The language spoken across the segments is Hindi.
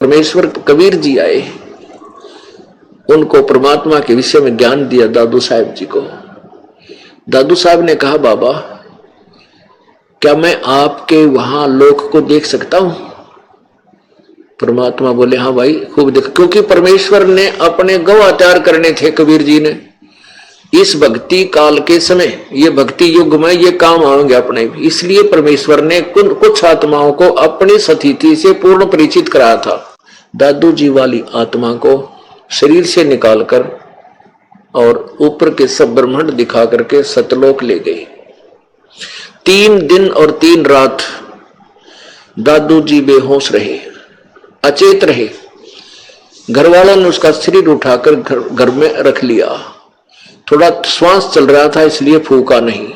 परमेश्वर कबीर जी आए, उनको परमात्मा के विषय में ज्ञान दिया दादू साहब जी को। दादू साहब ने कहा, बाबा क्या मैं आपके वहां लोक को देख सकता हूं? परमात्मा बोले, हाँ भाई खूब देख, क्योंकि परमेश्वर ने अपने गवाह तैयार करने थे कबीर जी ने। इस भक्ति काल के समय, ये भक्ति युग में ये काम आएंगे अपने भी, इसलिए परमेश्वर ने कुछ आत्माओं को अपनी सतिथि से पूर्ण परिचित कराया था। दादू जी वाली आत्मा को शरीर से निकालकर और ऊपर के सब ब्रह्मांड दिखा करके सतलोक ले गई। 3 दिन और 3 रात दादू जी बेहोश रहे, अचेत रहे। घर वालों ने उसका शरीर उठाकर घर में रख लिया। थोड़ा श्वास चल रहा था इसलिए फूका नहीं।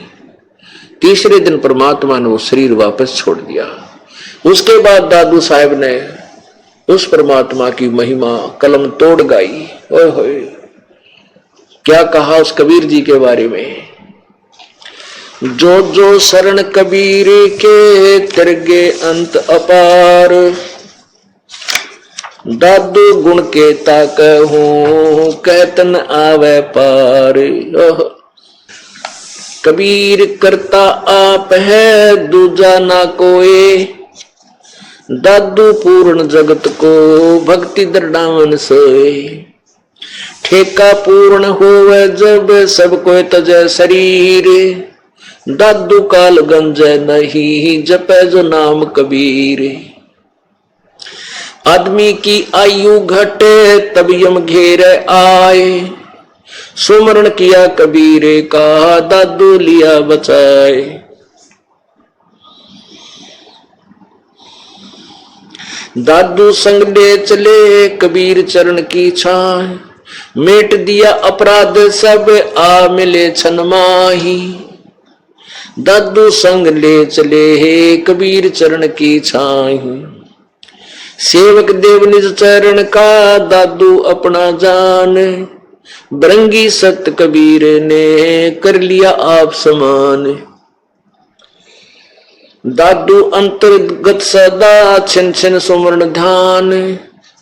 तीसरे दिन परमात्मा ने वो शरीर वापस छोड़ दिया। उसके बाद दादू साहब ने उस परमात्मा की महिमा कलम तोड़ गाई। ओए होए, क्या कहा उस कबीर जी के बारे में। जो जो शरण कबीर के तिरगे अंत अपार, दादू गुण के ताक हूं कहतन आवे पार। कबीर करता आप है दूजा ना कोई, दादू पूर्ण जगत को भक्ति दृढ़ावन सोए। ठेका पूर्ण होवे जब सब कोई तजय शरीर, दादू काल गंजय नहीं जपे जो नाम कबीर। आदमी की आयु घटे तब यम घेरे आए, सुमरण किया कबीर का दादू लिया बचाए। दादू संग ले चले कबीर चरण की छाए, मेट दिया अपराध सब आ मिले छन माही। दादू संग ले चले कबीर चरण की छाई, सेवक देव निज चरण का दादू अपना जान। बरंगी सत कबीर ने कर लिया आप समान। दादू अंतर्गत सदा छिन छिन सुमरण ध्यान,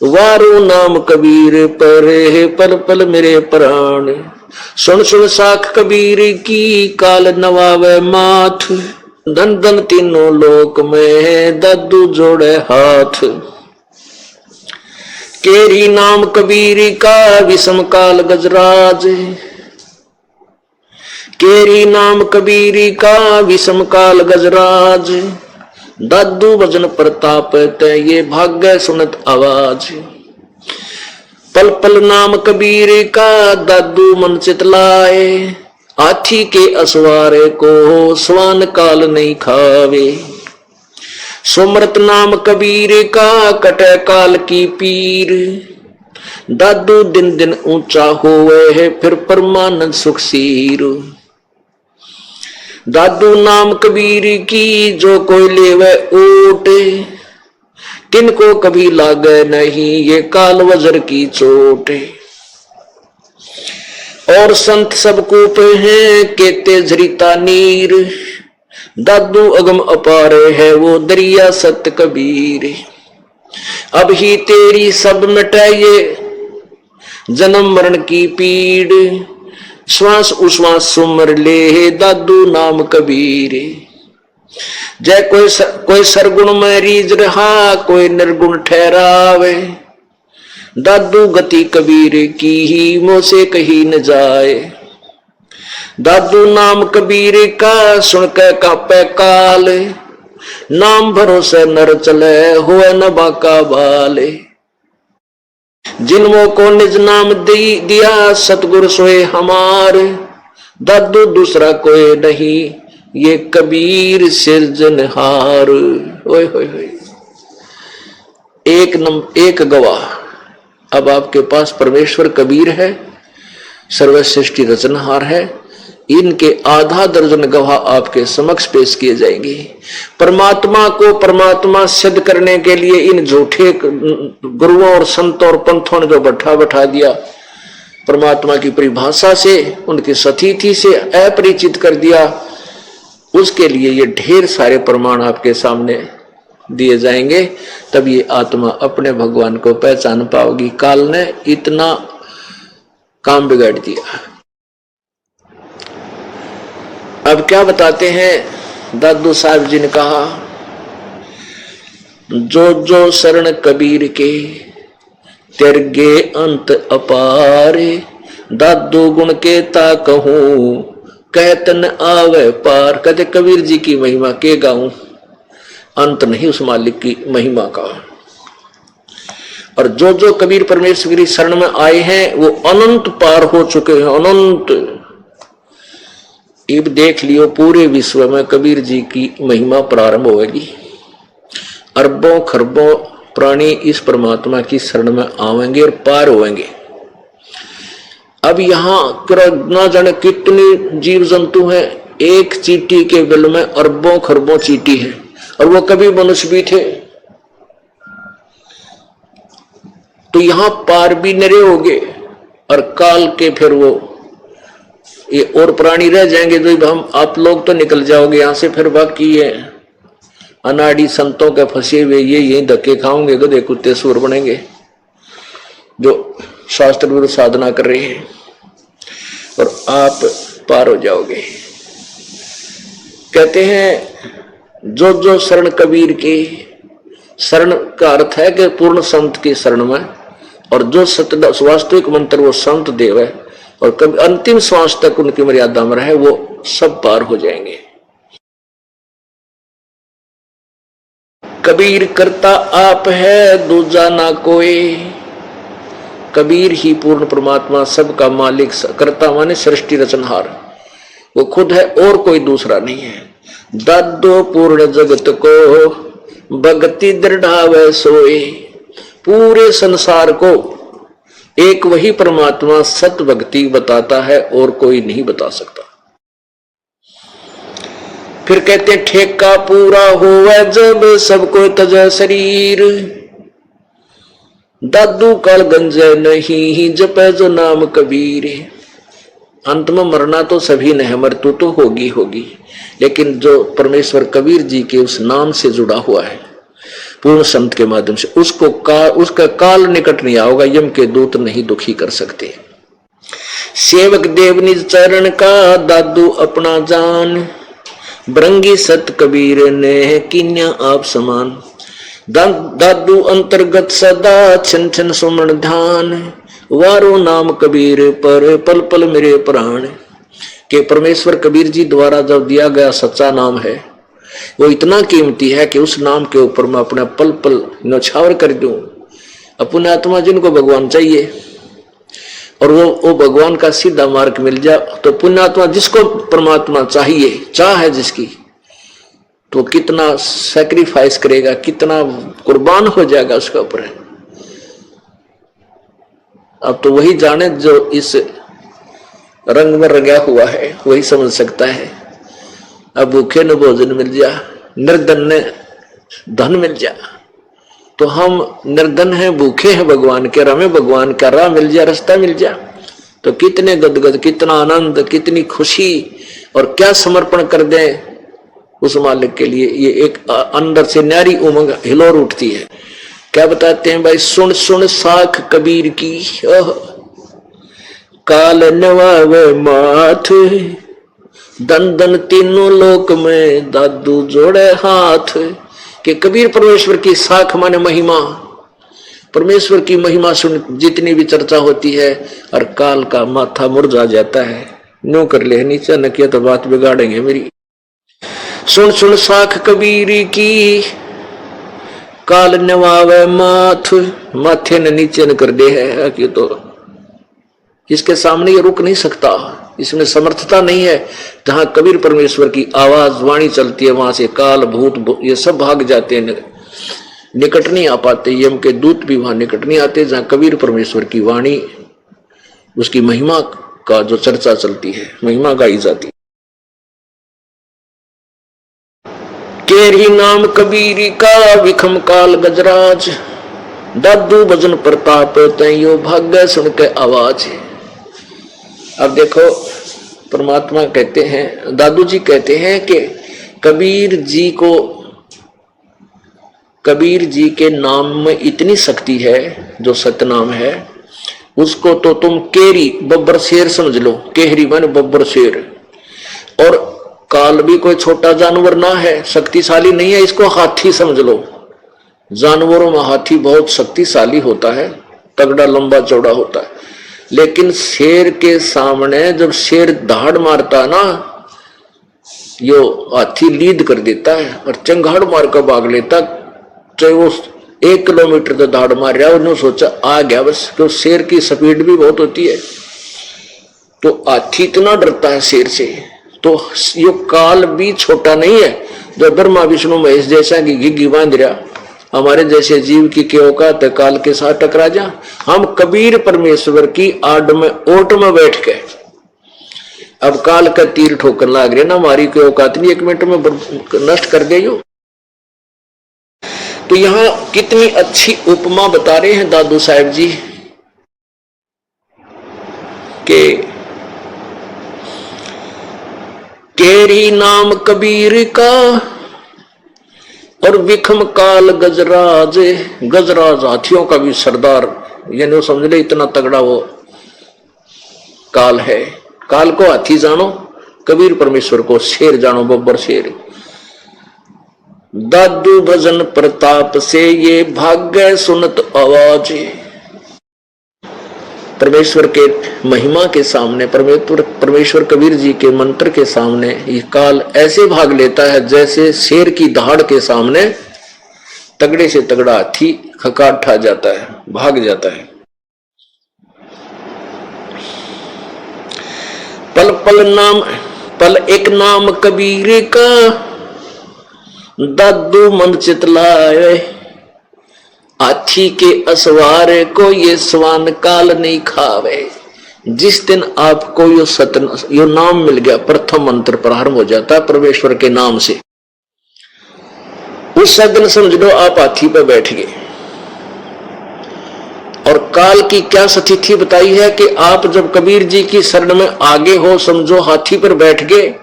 वारो नाम कबीर पर पल पल मेरे प्राण। सुन सुन साख कबीर की काल नवावे माथ, धन धन तीनों लोक में दादू जोड़े हाथ। केरी नाम कबीर का विषम काल गजराज, केरी नाम कबीर का विषम काल गजराज। दादू भजन प्रताप ते ये भाग्य सुनत आवाज। पल पल नाम कबीर का दादू मन चितलाए, हाथी के असवारे को स्वान काल नहीं खावे। सुमरत नाम कबीर का कटे काल की पीर, दादू दिन दिन ऊंचा होवे है फिर परमानंद सुखसीर। दादू नाम कबीर की जो कोई लेवे ऊट, तिनको कभी लागे नहीं ये काल वज्र की चोट। और संत सब कूप हैं केते झरिता नीर, दादू अगम अपारे है वो दरिया सत कबीर। अब ही तेरी सब मिटाइए जन्म मरण की पीड़, श्वास उश्वास सुमर ले दादू नाम कबीर। जय कोई सरगुण में रीज रहा कोई निर्गुण ठहरावे, दादू गति कबीर की ही मुँह से कही न जाए। दादू नाम कबीर का सुनकर कापे काल, नाम भरोसे नर चले हुए न बाका बाले। जिनमो को निज नाम दिया सतगुरु सोए हमार, दादू दूसरा कोई नहीं ये कबीर सिरजनहार। ओए होए होए, एक गवाह अब आपके पास परमेश्वर कबीर है, सर्वश्रेष्ठी रचनहार है। इनके आधा दर्जन गवाह आपके समक्ष पेश किए जाएंगे। परमात्मा को परमात्मा सिद्ध करने के लिए इन झूठे गुरुओं और संतों और पंथों ने जो बैठा दिया, परमात्मा की परिभाषा से उनकी सतिथि से अपरिचित कर दिया, उसके लिए ये ढेर सारे प्रमाण आपके सामने दिए जाएंगे, तब ये आत्मा अपने भगवान को पहचान पाओगी। काल ने इतना काम बिगाड़ दिया। अब क्या बताते हैं दादू साहब जी ने कहा, जो जो शरण कबीर के तिरगे अंत अपारे, दादू गुण के ता कहूं कहतन आवे पार। कहते कबीर जी की महिमा के गाऊं, अंत नहीं उस मालिक की महिमा का। और जो जो कबीर परमेश्वर की शरण में आए हैं वो अनंत पार हो चुके हैं, अनंत। अब देख लियो पूरे विश्व में कबीर जी की महिमा प्रारंभ होगी। अरबों खरबों प्राणी इस परमात्मा की शरण में आवेंगे और पार होंगे। अब यहाँ ना जाने कितने जीव जंतु हैं, एक चींटी के बिल में अरबों खरबों चींटी है, और वो कभी मनुष्य भी थे। तो यहाँ पार भी नरे होंगे और काल के फिर वो ये और प्राणी रह जाएंगे। जो हम आप लोग तो निकल जाओगे यहाँ से, फिर बाकी ये अनाड़ी संतों के फंसे हुए ये यही धक्के खाओगे, गधे कुत्ते सूर बनेंगे जो शास्त्र विरुद्ध साधना कर रहे हैं, और आप पार हो जाओगे। कहते हैं जो जो शरण कबीर की, शरण का अर्थ है कि पूर्ण संत की शरण में, और जो सत्य वास्तविक मंत्र वो संत देव है, और कभी अंतिम श्वास तक उनकी मर्यादा में रहे, वो सब पार हो जाएंगे। कबीर करता आप है दूजा ना कोई, कबीर ही पूर्ण परमात्मा सबका मालिक, करता माने सृष्टि रचनहार, वो खुद है और कोई दूसरा नहीं है। दादो पूर्ण जगत को भक्ति दृढ़ावे सोए, पूरे संसार को एक वही परमात्मा सत भक्ति बताता है और कोई नहीं बता सकता। फिर कहते हैं ठेका पूरा हुआ जब सबको तज शरीर, दादू काल गंजे नहीं जपे जो नाम कबीर। अंत में मरना तो सभी ने है, मृत्यु तो होगी होगी, लेकिन जो परमेश्वर कबीर जी के उस नाम से जुड़ा हुआ है पूर्ण संत के माध्यम से, उसका काल निकट नहीं आओगा, यम के दूत नहीं दुखी कर सकते। सेवक देव निज चरण का दादू अपना जान, ब्रंगी सत कबीर ने किन्या आप समान। दादू अंतर्गत सदा छन छन सुमन ध्यान, वारो नाम कबीर पर पल पल मेरे प्राण। के परमेश्वर कबीर जी द्वारा जब दिया गया सच्चा नाम है वो इतना कीमती है कि उस नाम के ऊपर मैं अपना पल पल न्यौछावर कर दूं। अपने आत्मा जिनको भगवान चाहिए और वो भगवान का सीधा मार्ग मिल जाए, तो पुण्यात्मा जिसको परमात्मा चाहिए, चाह है जिसकी, तो कितना सैक्रिफाइस करेगा, कितना कुर्बान हो जाएगा उसके ऊपर। अब तो वही जाने जो इस रंग में रंगा हुआ है, वही समझ सकता है। अब भूखे न भोजन मिल जा, निर्धन ने धन मिल जा, तो हम निर्धन हैं, भूखे हैं भगवान के, हमें भगवान का राह मिल जा, रास्ता मिल जा, तो कितने गदगद, कितना आनंद, कितनी खुशी, और क्या समर्पण कर दें उस मालिक के लिए। ये एक अंदर से न्यारी उमंग हिलोर उठती है। क्या बताते हैं भाई, सुन सुन साख कबीर की, काल नवावे माथ, दन दन तीनों लोक में दादू जोड़े हाथ। कि कबीर परमेश्वर की साख माने महिमा, परमेश्वर की महिमा सुन जितनी भी चर्चा होती है, और काल का माथा मुरझा जाता है। न्यू कर ले नीचे न किया तो बात बिगाड़ेंगे मेरी। सुन सुन साख कबीर की, काल नवावे माथ, माथे ने नीचे न कर दे है कि तो इसके सामने ये रुक नहीं सकता, इसमें समर्थता नहीं है। जहां कबीर परमेश्वर की आवाज वाणी चलती है, वहां से काल भूत ये सब भाग जाते हैं, निकट नहीं आ पाते। यम के दूत भी वहां निकट नहीं आते जहां कबीर परमेश्वर की वाणी, उसकी महिमा का जो चर्चा चलती है, महिमा गाई जाती है। केरी नाम कबीरी का विखम काल गजराज, दादू भजन प्रताप तैयो भाग्य सुन के आवाज। अब देखो परमात्मा कहते हैं, दादू जी कहते हैं कि कबीर जी को कबीर जी के नाम में इतनी शक्ति है, जो सतनाम है उसको तो तुम केरी बब्बर शेर समझ लो। केहरी माने बब्बर शेर। और काल भी कोई छोटा जानवर ना है, शक्तिशाली नहीं है, इसको हाथी समझ लो। जानवरों में हाथी बहुत शक्तिशाली होता है, तगड़ा लंबा चौड़ा होता है, लेकिन शेर के सामने जब शेर दहाड़ मारता ना, यो हाथी लीड कर देता है और चंगाड़ मार कर भाग लेता। चाहे वो 1 किलोमीटर तो दहाड़ मार रहा है, उन्होंने सोचा आ गया बस। तो शेर की स्पीड भी बहुत होती है, तो हाथी इतना डरता है शेर से। तो यो काल भी छोटा नहीं है, जो ब्रह्मा विष्णु महेश जैसा की घिघी बांध रहा, हमारे जैसे जीव की क्या औकात है काल के साथ टकरा जा। हम कबीर परमेश्वर की आड़ में ओट में बैठ के अब काल का तीर ठोकर लाग रहे ना, हमारी कोई औकात नहीं 1 मिनट में नष्ट कर दे। तो यहां कितनी अच्छी उपमा बता रहे हैं दादू साहब जी के केरी नाम कबीर का और विखम काल गजराज। गजराज हाथियों का भी सरदार, यानी वो समझ ले इतना तगड़ा वो काल है। काल को हाथी जानो, कबीर परमेश्वर को शेर जानो, बब्बर शेर। दादू भजन प्रताप से ये भाग्य सुनत आवाज। परमेश्वर के महिमा के सामने, परमेश्वर कबीर जी के मंत्र के सामने ये काल ऐसे भाग लेता है जैसे शेर की दहाड़ के सामने तगड़े से तगड़ा हाथी खकाट खा जाता है, भाग जाता है। पल एक नाम कबीर का दादू मन चितलाए। हाथी के असवारे को ये स्वान काल नहीं खावे। जिस दिन आपको यो नाम मिल गया, प्रथम मंत्र प्रारंभ हो जाता है परमेश्वर के नाम से, उस दिन समझ लो आप हाथी पर बैठ गए। और काल की क्या स्थिति बताई है कि आप जब कबीर जी की शरण में आगे हो, समझो हाथी पर बैठ गए।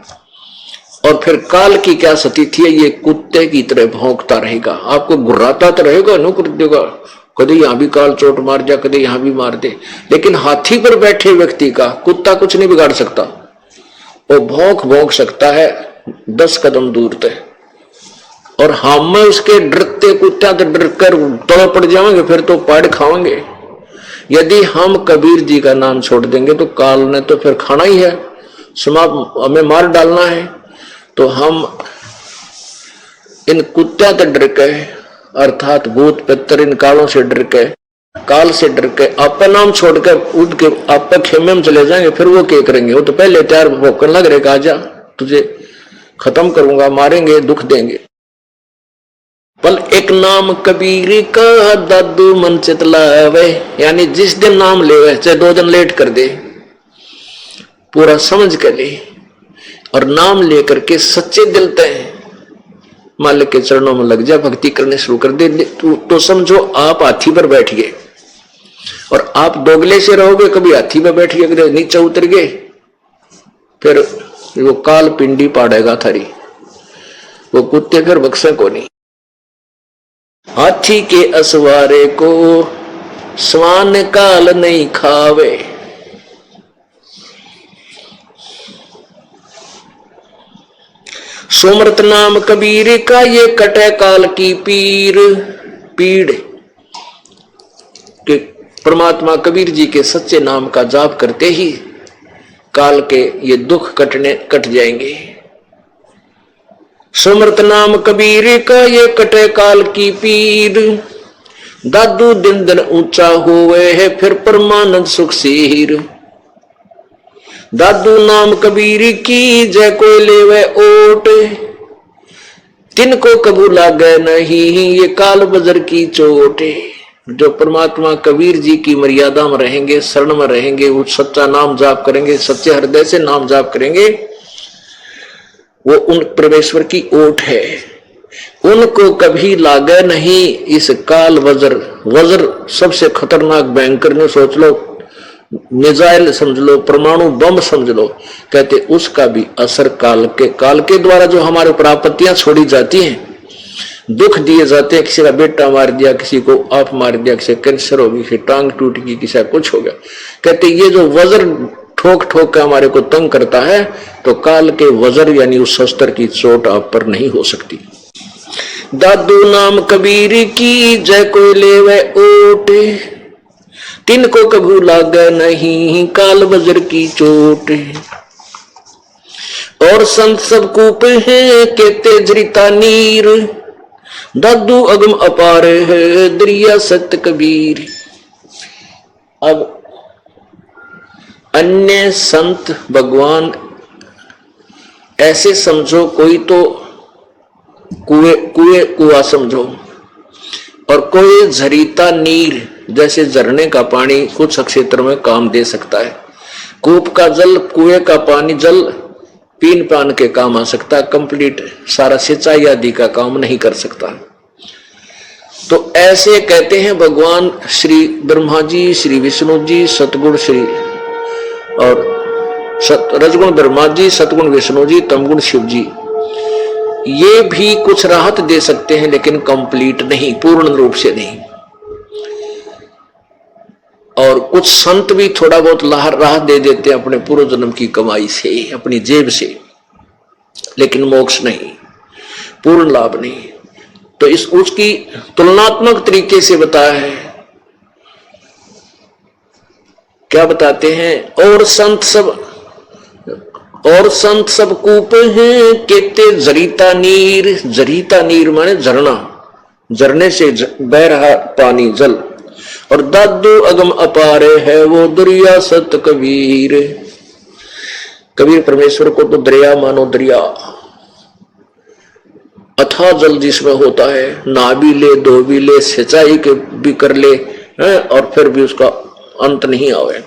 और फिर काल की क्या स्थिति है, ये कुत्ते की तरह भौंकता रहेगा, आपको गुर्राता तो रहेगा, नो कर देगा, कभी यहां भी काल चोट मार जा, कभी यहां भी मार दे। लेकिन हाथी पर बैठे व्यक्ति का कुत्ता कुछ नहीं बिगाड़ सकता, वो भौंक सकता है 10 कदम दूर तक। और हम में उसके डरते कुत्ता तो डर कर तोड़ पड़ जाएंगे, फिर तो पाड़ खाएंगे। यदि हम कबीर जी का नाम छोड़ देंगे तो काल ने तो फिर खाना ही है, हमें मार डालना है। तो हम इन कुत्त्या से डर के, अर्थात भूत पितर इन कालों से डर के, काल से डर के आप नाम छोड़कर उठ के आप खेमे में चले जाएंगे। फिर वो क्या करेंगे, वो तो पहले तैयार भोकन लग रहे, आजा तुझे खत्म करूंगा, मारेंगे, दुख देंगे। पल एक नाम कबीर का दादू मन चितलावे, यानी जिस दिन नाम ले, चाहे 2 दिन लेट कर दे, पूरा समझ कर ले और नाम लेकर के सच्चे दिल तय मालिक के चरणों में लग जा, भक्ति करने शुरू कर दे। तो समझो आप हाथी पर बैठ गए और आप दोगले से रहोगे, कभी हाथी पर बैठ गए, नीचे उतर गए, फिर वो काल पिंडी पाड़ेगा थारी, वो कुत्ते फिर बक्से को नहीं। हाथी के असवारे को स्वान काल नहीं खावे। सुमृत नाम कबीर का ये कटे काल की पीड़ के परमात्मा कबीर जी के सच्चे नाम का जाप करते ही काल के ये दुख कट जाएंगे। सुमृत नाम कबीर का ये कटे काल की पीड़। दादू दिन दिन ऊंचा हुए है फिर परमानंद सुख सीर। दादू नाम कबीर की जय कोई लेवे ओट। तिनको कबू लागे नहीं ये काल बजर की चोट। जो परमात्मा कबीर जी की मर्यादा में रहेंगे, शरण में रहेंगे, वो सच्चा नाम जाप करेंगे, सच्चे हृदय से नाम जाप करेंगे, वो उन परमेश्वर की ओट है। उनको कभी लागे नहीं इस काल वज्र सबसे खतरनाक भयंकर ने सोच लो, मिसाइल समझ लो, परमाणु बम समझ लो, कहते उसका भी असर काल के द्वारा जो हमारे ऊपर आपत्तियां छोड़ी जाती हैं दुख दिए जाते हैं, किसी का बेटा मार दिया, किसी को आप मार दिया, किसी कैंसर हो गई, किसी टांग टूट गई, किसी का कुछ हो गया। कहते ये जो वज्र ठोक ठोक के हमारे को तंग करता है, तो काल के वज्र यानी उस शस्त्र की चोट आप पर नहीं हो सकती। दादू नाम कबीर की जय कोई लेवे ओटे, तिनको कभू लागे नहीं काल वज्र की चोट। और संत सब कूप है कहते जरिता नीर, दादू अगम अपार है दरिया सत्य कबीर। अब अन्य संत भगवान ऐसे समझो, कोई तो कुआ समझो, और कोई झरीता नीर जैसे झरने का पानी कुछ क्षेत्र में काम दे सकता है। कूप का जल, कुएं का पानी जल पीन पान के काम आ सकता है, कंप्लीट सारा सिंचाई आदि का काम नहीं कर सकता। तो ऐसे कहते हैं भगवान श्री ब्रह्मा जी, श्री विष्णु जी, सतगुण श्री और रजगुण ब्रह्मा जी, सतगुण विष्णु जी, तमगुण शिव जी, ये भी कुछ राहत दे सकते हैं लेकिन कंप्लीट नहीं, पूर्ण रूप से नहीं। और कुछ संत भी थोड़ा बहुत राहत दे देते हैं अपने पूर्व जन्म की कमाई से, अपनी जेब से, लेकिन मोक्ष नहीं, पूर्ण लाभ नहीं। तो इस उसकी तुलनात्मक तरीके से बताया है। क्या बताते हैं? और संत सब कूप हैं कहते जरीता नीर। जरीता नीर माने झरना, झरने से बह रहा पानी जल। और दादू अगम अपारे है वो दरिया सत कबीर। कबीर परमेश्वर को तो दरिया मानो, दरिया अथाह जल जिसमें होता है, नहा भी ले, धो भी ले, सिंचाई के भी कर ले, और फिर भी उसका अंत नहीं आवे।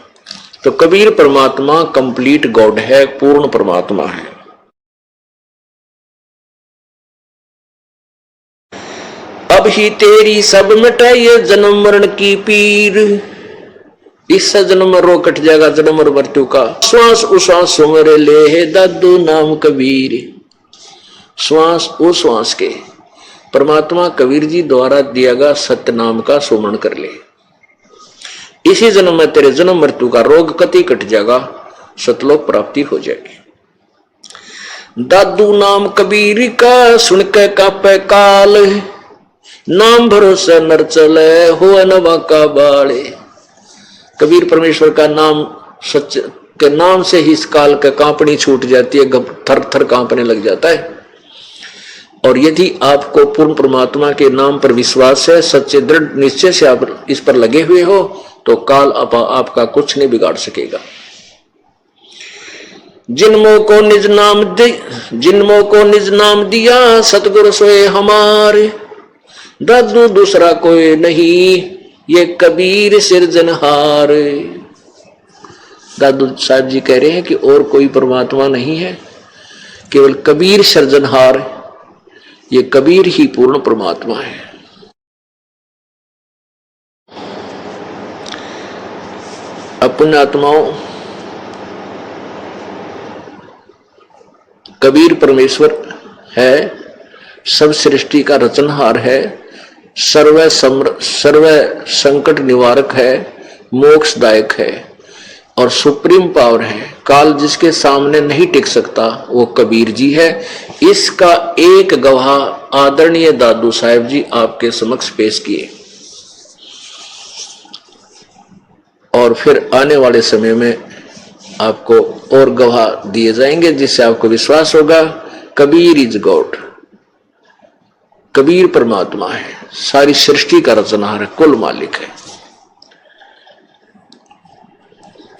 तो कबीर परमात्मा कंप्लीट गॉड है, पूर्ण परमात्मा है। अब ही तेरी सब मिटाइए जन्म मरण की पीर। इससे जन्म रो कट जाएगा, जन्म और मृत्यु का। श्वास उश्वास सुमरे ले है दादू नाम कबीर। श्वास उश्वास के परमात्मा कबीर जी द्वारा दिया गया सत्य नाम का सुमरण कर ले। इसी जन्म में तेरे जन्म मृत्यु का रोग कति कट जाएगा, सतलोक प्राप्ति हो जाएगी। दादू नाम कबीर का सुन के कापे काल, नाम भरोसा नर चले हो अनवा का बाले। कबीर परमेश्वर का नाम सच के नाम से ही इस काल का कांपनी छूट जाती है, थर थर कांपने लग जाता है। और यदि आपको पूर्ण परमात्मा के नाम पर विश्वास है, सच्चे दृढ़ निश्चय से आप इस पर लगे हुए हो, तो काल आपका कुछ नहीं बिगाड़ सकेगा। जिनमो को निज नाम दिया सतगुरु सोए हमारे। दादू दूसरा कोई नहीं ये कबीर सिरजनहार। दादू साहब जी कह रहे हैं कि और कोई परमात्मा नहीं है, केवल कबीर सृजनहार, ये कबीर ही पूर्ण परमात्मा है। अपने आत्माओं, कबीर परमेश्वर है, सब सृष्टि का रचनहार है, सर्व संकट निवारक है, मोक्षदायक है और सुप्रीम पावर है। काल जिसके सामने नहीं टिक सकता वो कबीर जी है। इसका एक गवाह आदरणीय दादू साहब जी आपके समक्ष पेश किए, और फिर आने वाले समय में आपको और गवाह दिए जाएंगे, जिससे आपको विश्वास होगा कबीर इज गॉड। कबीर परमात्मा है, सारी सृष्टि का रचनहार है, कुल मालिक है।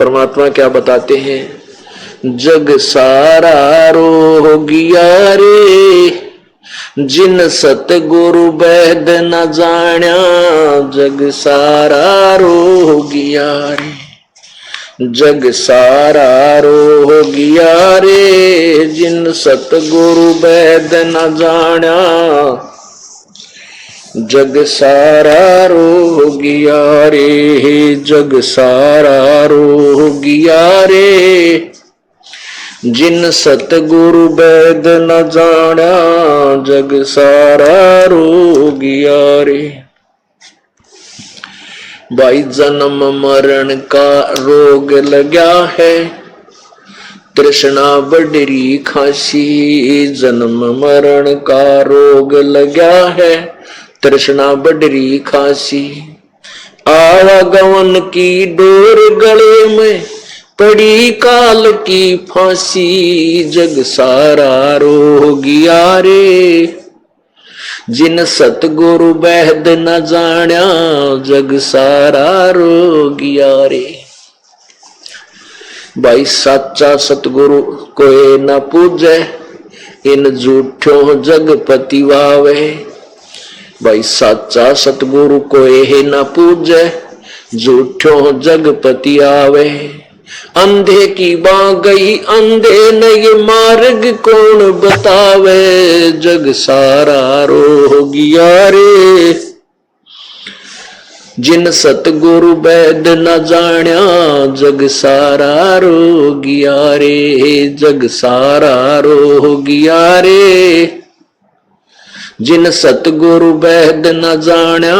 परमात्मा क्या बताते हैं? जग सारा रो गया रे, जिन सतगुरु वैद न जाण्या। जग सारा रो गया रे, जग सारा रो गया रे, जिन सतगुरु वैद न जाण्या। जग सारा रो गया रे, जग सारा रो गया रे। जिन सतगुरु वैद न जाना जग सारा रोगिया रे। भाई जन्म मरण का रोग लगा है, तृष्णा बडरी खांसी। जन्म मरण का रोग लगा है, तृष्णा बडरी खांसी। आवागमन की डोर गले में पड़ी काल की फांसी। जग सारा रोगिया रे, जिन सतगुरु वैद न जान्या जग सारा रोगिया रे। भाई साचा सतगुरु कोई न पूजे, इन झूठों जगपति वावे। भाई साचा सतगुरु कोई है न पूजे, झूठों जगपति आवे। अंधे की बां गई अंधे न ये मार्ग कौन बतावे। जग सारा रोगिया रे, जिन सतगुरु वैद न जान्या जग सारा रोगिया रे। जग सारा रोगिया रे, जिन सतगुरु वैद न जान्या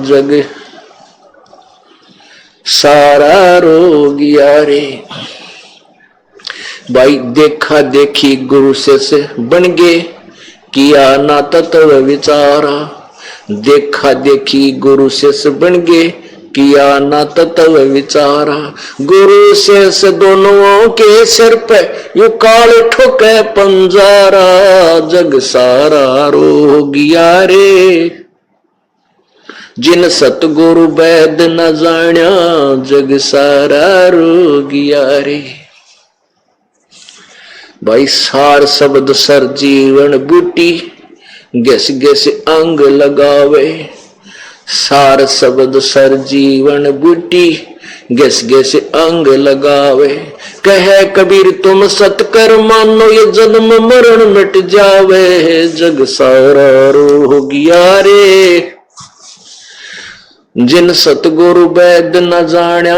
जग सारा रोगिया रे। भाई देखा देखी गुरु से बन गे, किया ना तत्व विचारा। देखा देखी गुरु से बन गे, किया ना तत्व विचारा। गुरु से दोनों के सिर पे यू काल ठोके पंजारा। जग सारा रोगिया रे, जिन सतगुरु वैद न जान्या जग सारा रोगिया रे। भाई सार शब्द सर जीवन बूटी, गैस गैस अंग लगावे। सार शब्द सर जीवन बूटी, गैस गैस अंग लगावे। कहे कबीर तुम सतकर मानो, ये जन्म मरण मिट जावे। जग सारा रोगिया रे, जिन सतगुरु वैद न जान्या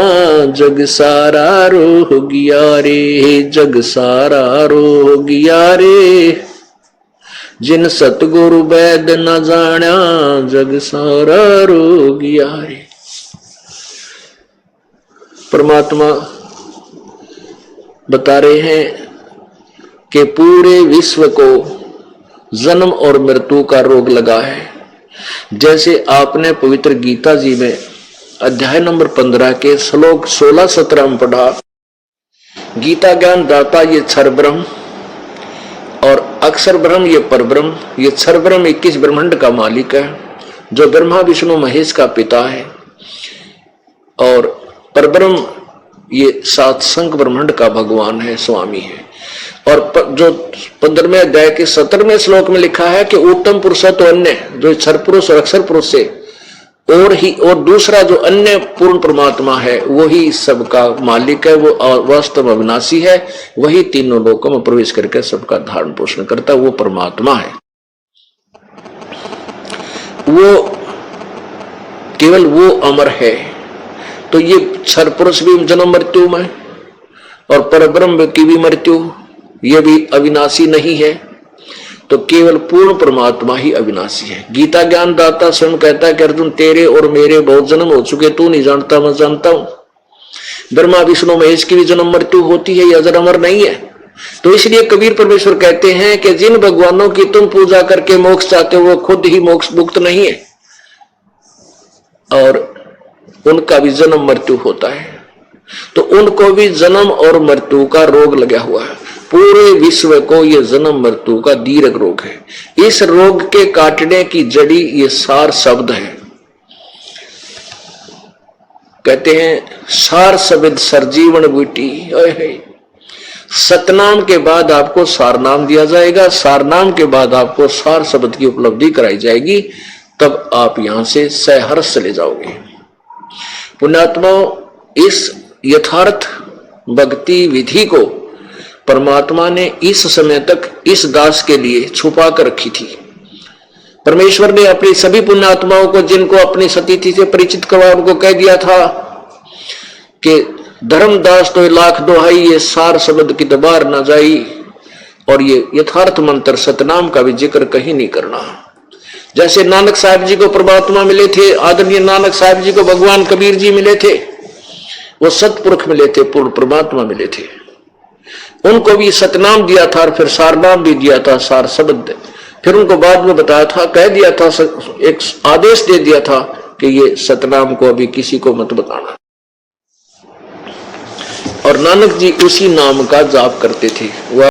जग सारा रोगिया रे। जग सारा रोगिया रे, जिन सतगुरु वैद न जान्या जग सारा रोगिया रे। परमात्मा बता रहे हैं कि पूरे विश्व को जन्म और मृत्यु का रोग लगा है। जैसे आपने पवित्र गीता जी में अध्याय नंबर 15 के श्लोक 16-17 में पढ़ा, गीता ज्ञान दाता ये क्षर ब्रह्म और अक्षर ब्रह्म ये परब्रह्म। ये क्षर ब्रह्म 21 ब्रह्मांड का मालिक है, जो ब्रह्मा विष्णु महेश का पिता है। और परब्रह्म ये 7 संख ब्रह्मांड का भगवान है, स्वामी है। और जो 15वें अध्याय के 17वें श्लोक में लिखा है कि उत्तम पुरुष तो अन्य, जो क्षर पुरुष और अक्षर पुरुष से और दूसरा जो अन्य पूर्ण परमात्मा है वही सबका मालिक है। वो वास्तव अविनाशी है, वही तीनों लोकों में प्रवेश करके सबका धारण पोषण करता है। वो परमात्मा है, वो केवल वो अमर है। तो ये क्षर पुरुष भी जन्म मृत्यु में और परब्रह्म की भी मृत्यु, ये भी अविनाशी नहीं है। तो केवल पूर्ण परमात्मा ही अविनाशी है। गीता ज्ञान दाता स्वयं कहता है कि अर्जुन तेरे और मेरे बहुत जन्म हो चुके, तू नहीं जानता मैं जानता हूं। ब्रह्मा विष्णु महेश की भी जन्म मृत्यु होती है, ये अजर अमर नहीं है। तो इसलिए कबीर परमेश्वर कहते हैं कि जिन भगवानों की तुम पूजा करके मोक्ष चाहते हो वो खुद ही मोक्ष मुक्त नहीं है और उनका भी जन्म मृत्यु होता है। तो उनको भी जन्म और मृत्यु का रोग लगा हुआ है। पूरे विश्व को यह जन्म मृत्यु का दीर्घ रोग है। इस रोग के काटने की जड़ी ये सार शब्द है। कहते हैं सार शब्द सरजीवन बूटी। सतनाम के बाद आपको सार नाम दिया जाएगा, सार नाम के बाद आपको सार शब्द की उपलब्धि कराई जाएगी, तब आप यहां से सहर्ष चले जाओगे। पुण्यात्माओं, इस यथार्थ भक्ति विधि को परमात्मा ने इस समय तक इस दास के लिए छुपा कर रखी थी। परमेश्वर ने अपनी सभी पुण्यात्माओं को जिनको अपनी सतीथि से परिचित करवा उनको कह दिया था कि धर्मदास तो लाख दोहाई, ये सार शब्द की दबार ना जाई। और ये यथार्थ मंत्र सतनाम का भी जिक्र कहीं नहीं करना। जैसे नानक साहब जी को परमात्मा मिले थे, आदरणीय नानक साहब जी को भगवान कबीर जी मिले थे, वो सतपुरुष मिले थे, पूर्ण परमात्मा मिले थे। उनको भी सतनाम दिया था और फिर सारनाम भी दिया था, सार शब्द। फिर उनको बाद में बताया था, कह दिया था, एक आदेश दे दिया था कि ये सतनाम को अभी किसी को मत बताना। और नानक जी उसी नाम का जाप करते थे।